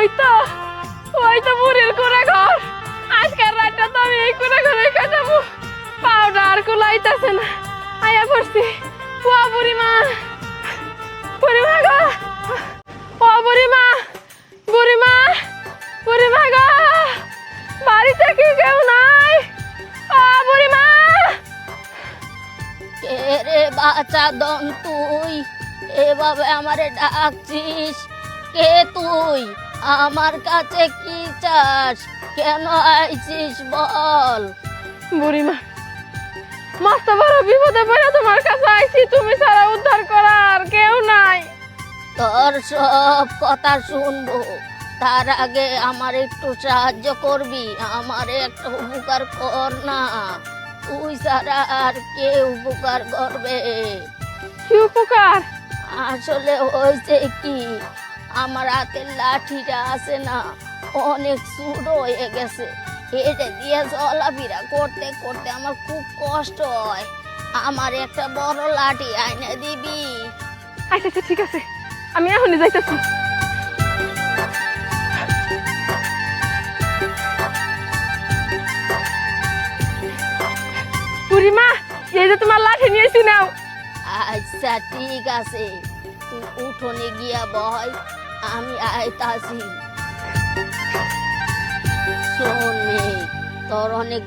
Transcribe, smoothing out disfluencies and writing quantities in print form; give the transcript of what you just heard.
ওই তো বুড়ির কুড়ে ঘর। আজকের রাতটা তো আমি এই কুড়ে ঘরে কাটাবো। পাউডার কুলাইতেছে না, আয়া পড়ছি। ও বুড়িমা, বুড়িমা গো, ও বুড়িমা, বুড়িমা, বুড়িমা গো, বাড়িতে কি কেউ নাই? ও বুড়িমা। কে রে বাচ্চা দন, তুই এভাবে আমারে ডাকছিস? কে তুই? আমার কাছে কি চাস? কেন আইছিস বল? বুড়িমা, মস্ত বড় বিপদে পড়ে তোমার কাছে আইছি। তুমি ছাড়া উদ্ধার করার কেউ নাই। তোর সব কথা শুনবো, তার আগে আমার একটু সাহায্য করবি। আমার একটা উপকার কর না, তুই ছাড়া আর কে উপকার করবে? কি উপকার? আসলে হয়েছে কি, আমার হাতের লাঠিটা আছে না, অনেক ছোট হয়ে গেছে। এটা দিয়ে চলাফেরা করতে করতে আমার খুব কষ্ট হয়। আমার একটা বড় লাঠি আইনে দিবি? আচ্ছা আচ্ছা, ঠিক আছে, আমি এখনই যাইতেছি। বুড়িমা, এই যে তোমার লাঠি নিয়েছি, নাও। আচ্ছা ঠিক আছে, তুই উঠোনে গিয়া বয়, আমি আইতাছি। শোন মেয়ে, তোর অনেক